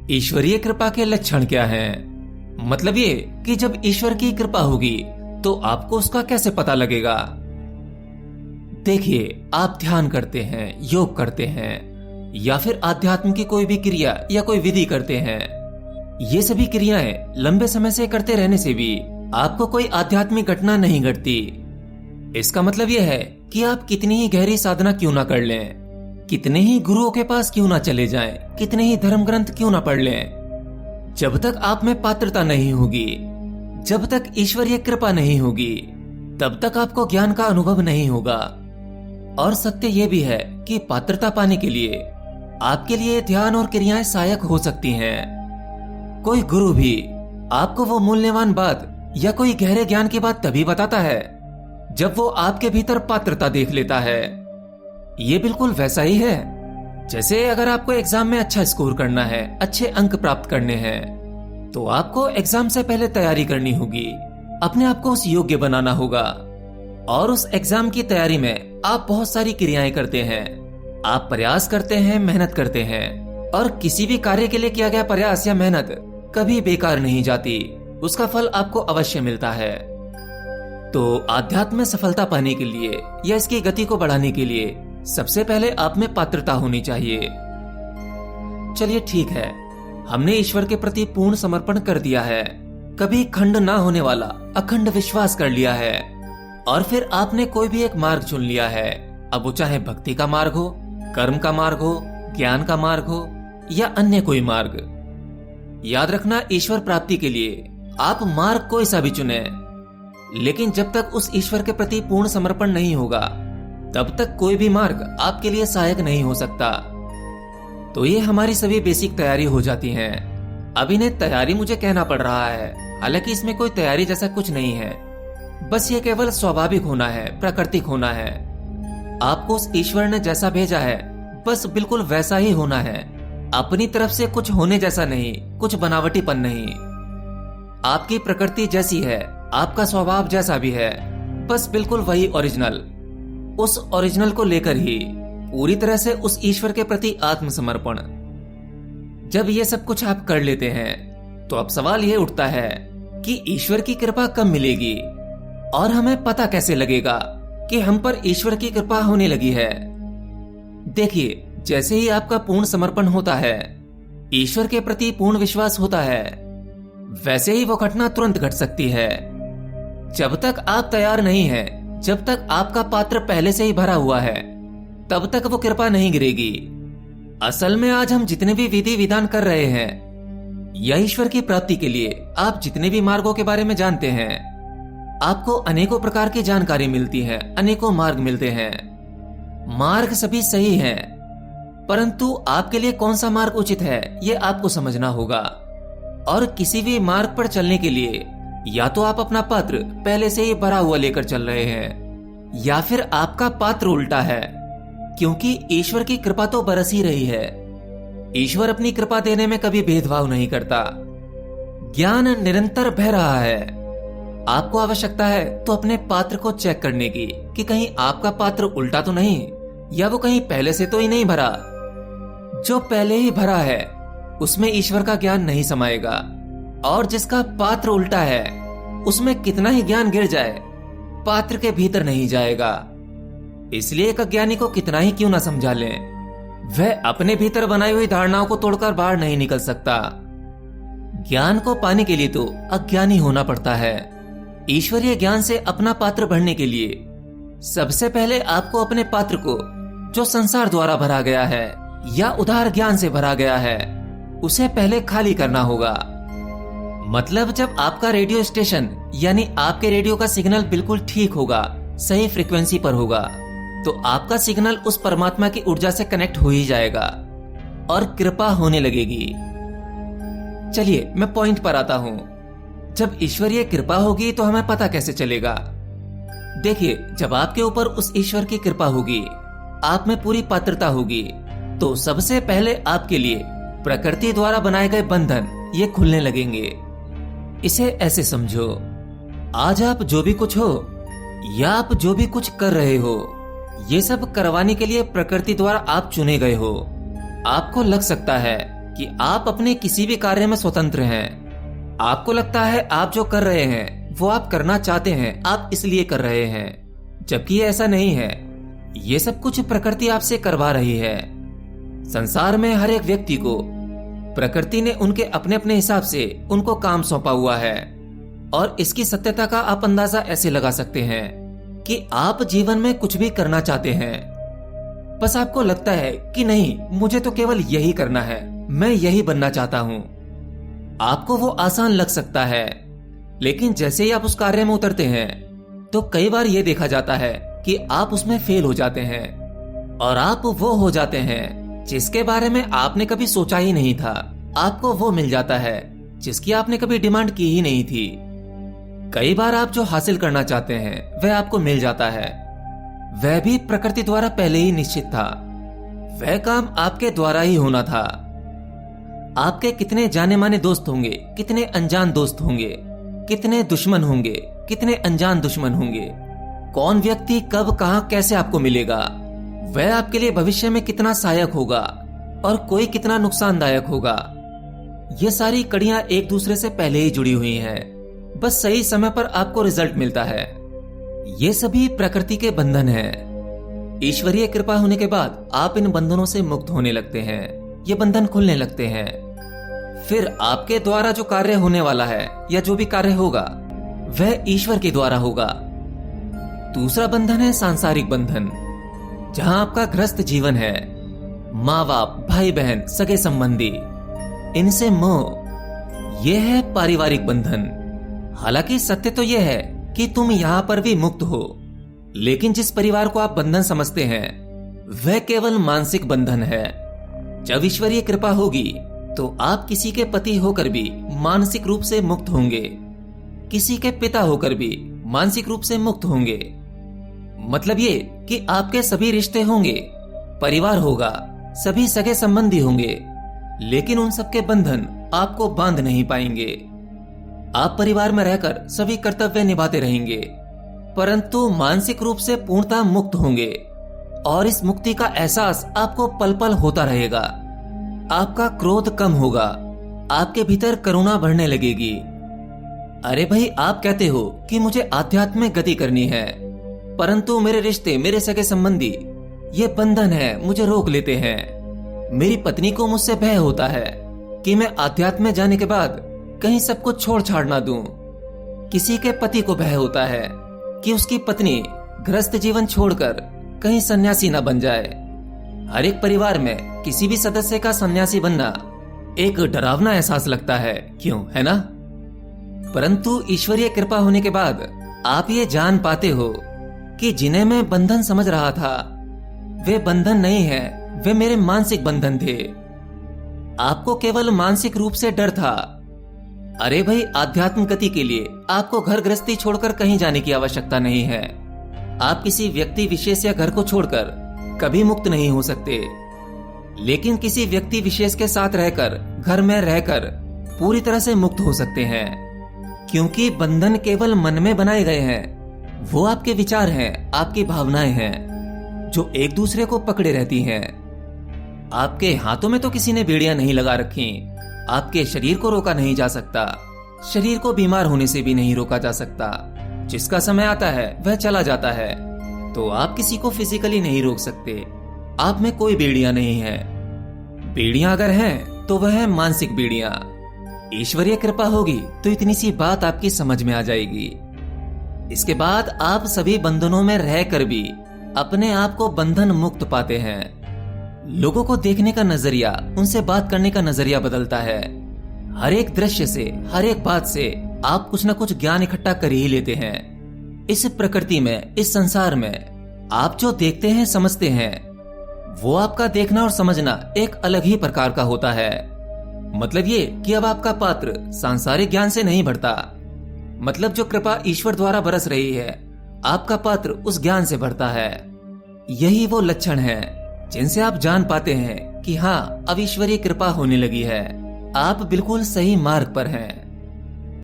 ईश्वरीय कृपा के लक्षण क्या हैं? मतलब ये कि जब ईश्वर की कृपा होगी तो आपको उसका कैसे पता लगेगा? देखिए, आप ध्यान करते हैं, योग करते हैं या फिर आध्यात्म की कोई भी क्रिया या कोई विधि करते हैं। ये सभी क्रियाएं लंबे समय से करते रहने से भी आपको कोई आध्यात्मिक घटना नहीं घटती। इसका मतलब यह है कि आप कितनी ही गहरी साधना क्यों ना कर लें, कितने ही गुरुओं के पास क्यों ना चले जाएं, कितने ही धर्म ग्रंथ क्यों ना पढ़ लें, जब तक आप में पात्रता नहीं होगी, जब तक ईश्वरीय कृपा नहीं होगी, तब तक आपको ज्ञान का अनुभव नहीं होगा। और सत्य यह भी है कि पात्रता पाने के लिए आपके लिए ध्यान और क्रियाएं सहायक हो सकती हैं। कोई गुरु भी आपको वो मूल्यवान बात या कोई गहरे ज्ञान की बात तभी बताता है जब वो आपके भीतर पात्रता देख लेता है। ये बिल्कुल वैसा ही है जैसे अगर आपको एग्जाम में अच्छा स्कोर करना है, अच्छे अंक प्राप्त करने हैं, तो आपको एग्जाम से पहले तैयारी करनी होगी, अपने आप को उस योग्य बनाना होगा। और उस एग्जाम की तैयारी में आप बहुत सारी क्रियाएं करते हैं, आप प्रयास करते हैं, मेहनत करते हैं, और किसी भी कार्य के लिए किया गया प्रयास या मेहनत कभी बेकार नहीं जाती, उसका फल आपको अवश्य मिलता है। तो आध्यात्म में सफलता पाने के लिए या इसकी गति को बढ़ाने के लिए सबसे पहले आप में पात्रता होनी चाहिए। चलिए ठीक है, हमने ईश्वर के प्रति पूर्ण समर्पण कर दिया है, कभी खंड ना होने वाला अखंड विश्वास कर लिया है, और फिर आपने कोई भी एक मार्ग चुन लिया है। अब वो चाहे भक्ति का मार्ग हो, कर्म का मार्ग हो, ज्ञान का मार्ग हो या अन्य कोई मार्ग। याद रखना, ईश्वर प्राप्ति के लिए आप मार्ग कोई सा भी चुने, लेकिन जब तक उस ईश्वर के प्रति पूर्ण समर्पण नहीं होगा तब तक कोई भी मार्ग आपके लिए सहायक नहीं हो सकता। तो ये हमारी सभी बेसिक तैयारी हो जाती है। अब इन्हें तैयारी मुझे कहना पड़ रहा है, हालांकि इसमें कोई तैयारी जैसा कुछ नहीं है, बस ये केवल स्वाभाविक होना है, प्राकृतिक होना है। आपको उस ईश्वर ने जैसा भेजा है बस बिल्कुल वैसा ही होना है, अपनी तरफ से कुछ होने जैसा नहीं, कुछ बनावटीपन नहीं। आपकी प्रकृति जैसी है, आपका स्वभाव जैसा भी है, बस बिल्कुल वही ओरिजिनल, उस ओरिजिनल को लेकर ही पूरी तरह से उस ईश्वर के प्रति आत्मसमर्पण। जब ये सब कुछ आप कर लेते हैं तो अब सवाल ये उठता है कि ईश्वर की कृपा कब मिलेगी और हमें पता कैसे लगेगा कि हम पर ईश्वर की कृपा होने लगी है। देखिए, जैसे ही आपका पूर्ण समर्पण होता है, ईश्वर के प्रति पूर्ण विश्वास होता है, वैसे ही वो घटना तुरंत घट सकती है। जब तक आप तैयार नहीं हैं, जब तक आपका पात्र पहले से ही भरा हुआ है, तब तक वो कृपा नहीं गिरेगी। असल में आज हम जितने भी विधि विधान कर रहे हैं या ईश्वर की प्राप्ति के लिए आप जितने भी मार्गों के बारे में जानते हैं, आपको अनेकों प्रकार की जानकारी मिलती है, अनेकों मार्ग मिलते हैं। मार्ग सभी सही हैं, परंतु आपके लिए कौन सा मार्ग उचित है ये आपको समझना होगा। और किसी भी मार्ग पर चलने के लिए या तो आप अपना पात्र पहले से ही भरा हुआ लेकर चल रहे हैं, या फिर आपका पात्र उल्टा है, क्योंकि ईश्वर की कृपा तो बरस ही रही है। ईश्वर अपनी कृपा देने में कभी भेदभाव नहीं करता। ज्ञान निरंतर बह रहा है। आपको आवश्यकता है तो अपने पात्र को चेक करने की कि कहीं आपका पात्र उल्टा तो नहीं, या वो कहीं पहले से तो ही नहीं भरा। जो पहले ही भरा है उसमें ईश्वर का ज्ञान नहीं समाएगा, और जिसका पात्र उल्टा है उसमें कितना ही ज्ञान गिर जाए, पात्र के भीतर नहीं जाएगा। इसलिए एक अज्ञानी को कितना ही क्यों ना समझा लें, वह अपने भीतर बनाई हुई धारणाओं को तोड़कर बाहर नहीं निकल सकता। ज्ञान को पाने के लिए तो अज्ञानी होना पड़ता है। ईश्वरीय ज्ञान से अपना पात्र भरने के लिए सबसे पहले आपको अपने पात्र को, जो संसार द्वारा भरा गया है या उदार ज्ञान से भरा गया है, उसे पहले खाली करना होगा। मतलब जब आपका रेडियो स्टेशन यानी आपके रेडियो का सिग्नल बिल्कुल ठीक होगा, सही फ्रीक्वेंसी पर होगा, तो आपका सिग्नल उस परमात्मा की ऊर्जा से कनेक्ट हो ही जाएगा और कृपा होने लगेगी। चलिए मैं पॉइंट पर आता हूं। जब ईश्वरीय कृपा होगी तो हमें पता कैसे चलेगा? देखिए, जब आपके ऊपर उस ईश्वर की कृपा होगी, आप में पूरी पात्रता होगी, तो सबसे पहले आपके लिए प्रकृति द्वारा बनाए गए बंधन ये खुलने लगेंगे। इसे ऐसे समझो, आज आप जो भी कुछ हो या आप जो भी कुछ कर रहे हो, ये सब करवाने के लिए प्रकृति द्वारा आप चुने गए हो। आपको लग सकता है कि आप अपने किसी भी कार्य में स्वतंत्र हैं। आपको लगता है आप जो कर रहे हैं वो आप करना चाहते हैं, आप इसलिए कर रहे हैं, जबकि ये ऐसा नहीं है। ये सब कुछ प्रकृति आपसे करवा रही है। संसार में हर एक व्यक्ति को प्रकृति ने उनके अपने अपने हिसाब से उनको काम सौंपा हुआ है। और इसकी सत्यता का आप अंदाजा ऐसे लगा सकते हैं कि आप जीवन में कुछ भी करना चाहते हैं, बस आपको लगता है कि नहीं, मुझे तो केवल यही करना है, मैं यही बनना चाहता हूं। आपको वो आसान लग सकता है, लेकिन जैसे ही आप उस कार्य में उतरते हैं तो कई बार ये देखा जाता है कि आप उसमें फेल हो जाते हैं और आप वो हो जाते हैं जिसके बारे में आपने कभी सोचा ही नहीं था। आपको वो मिल जाता है जिसकी आपने कभी डिमांड की ही नहीं थी। कई बार आप जो हासिल करना चाहते हैं वह आपको मिल जाता है। वह भी प्रकृति द्वारा पहले ही निश्चित था। वह काम आपके द्वारा ही होना था। आपके कितने जाने माने दोस्त होंगे, कितने अनजान दोस्त होंगे, कितने दुश्मन होंगे, कितने अनजान दुश्मन होंगे, कौन व्यक्ति कब कहां कैसे आपको मिलेगा, वह आपके लिए भविष्य में कितना सहायक होगा और कोई कितना नुकसानदायक होगा, ये सारी कड़ियां एक दूसरे से पहले ही जुड़ी हुई हैं। बस सही समय पर आपको रिजल्ट मिलता है। ये सभी प्रकृति के बंधन हैं। ईश्वरीय कृपा होने के बाद आप इन बंधनों से मुक्त होने लगते हैं। ये बंधन खुलने लगते हैं। फिर आपके द्वारा जो कार्य होने वाला है या जो भी कार्य होगा वह ईश्वर के द्वारा होगा। दूसरा बंधन है सांसारिक बंधन, जहां आपका ग्रस्त जीवन है। माँ बाप, भाई बहन, सगे संबंधी, इनसे मोह, यह है पारिवारिक बंधन। हालांकि सत्य तो यह है कि तुम यहां पर भी मुक्त हो, लेकिन जिस परिवार को आप बंधन समझते हैं वह केवल मानसिक बंधन है। जब ईश्वरीय कृपा होगी तो आप किसी के पति होकर भी मानसिक रूप से मुक्त होंगे, किसी के पिता होकर भी मानसिक रूप से मुक्त होंगे। मतलब ये कि आपके सभी रिश्ते होंगे, परिवार होगा, सभी सगे संबंधी होंगे, लेकिन उन सबके बंधन आपको बांध नहीं पाएंगे। आप परिवार में रहकर सभी कर्तव्य निभाते रहेंगे, परंतु मानसिक रूप से पूर्णतः मुक्त होंगे और इस मुक्ति का एहसास आपको पल पल होता रहेगा। आपका क्रोध कम होगा, आपके भीतर करुणा बढ़ने लगेगी। अरे भाई, आप कहते हो कि मुझे आध्यात्म में गति करनी है, परंतु मेरे रिश्ते, मेरे सगे संबंधी, ये बंधन है, मुझे रोक लेते हैं। मेरी पत्नी को मुझसे भय होता है कि मैं आध्यात्म में जाने के बाद कहीं सब कुछ छोड़ छाड़ ना दूं। किसी के पति को भय होता है कि उसकी पत्नी गृहस्थ जीवन छोड़कर कहीं सन्यासी ना बन जाए। हर एक परिवार में किसी भी सदस्य का सन्यासी बनना एक डरावना एहसास लगता है, क्यों, है ना? परंतु ईश्वरीय कृपा होने के बाद आप ये जान पाते हो कि जिन्हें मैं बंधन समझ रहा था वे बंधन नहीं है, वे मेरे मानसिक बंधन थे। आपको केवल मानसिक रूप से डर था। अरे भाई, आध्यात्म गति के लिए आपको घर गृहस्थी छोड़कर कहीं जाने की आवश्यकता नहीं है। आप किसी व्यक्ति विशेष या घर को छोड़कर कभी मुक्त नहीं हो सकते, लेकिन किसी व्यक्ति विशेष के साथ रहकर, घर में रहकर पूरी तरह से मुक्त हो सकते हैं। क्योंकि बंधन केवल मन में बनाए गए हैं। वो आपके विचार हैं, आपकी भावनाएं हैं, जो एक दूसरे को पकड़े रहती हैं। आपके हाथों में तो किसी ने बेड़ियां नहीं लगा रखी। आपके शरीर को रोका नहीं जा सकता, शरीर को बीमार होने से भी नहीं रोका जा सकता। जिसका समय आता है वह चला जाता है, तो आप किसी को फिजिकली नहीं रोक सकते। आप में कोई बेड़ियां नहीं है। बेड़ियां अगर हैं तो वह है मानसिक बेड़ियां। ईश्वरीय कृपा होगी तो इतनी सी बात आपकी समझ में आ जाएगी। इसके बाद आप सभी बंधनों में रहकर भी अपने आप को बंधन मुक्त पाते हैं। लोगों को देखने का नजरिया, उनसे बात करने का नजरिया बदलता है। हर एक दृश्य से, हर एक बात से आप कुछ न कुछ ज्ञान इकट्ठा कर ही लेते हैं। इस प्रकृति में, इस संसार में आप जो देखते हैं, समझते हैं, वो आपका देखना और समझना एक अलग ही प्रकार का होता है। मतलब ये कि अब आपका पात्र सांसारिक ज्ञान से नहीं भरता। मतलब जो कृपा ईश्वर द्वारा बरस रही है, आपका पात्र उस ज्ञान से भरता है। यही वो लक्षण है जिनसे आप जान पाते हैं कि हाँ, अब ईश्वरीय कृपा होने लगी है। आप बिल्कुल सही मार्ग पर हैं।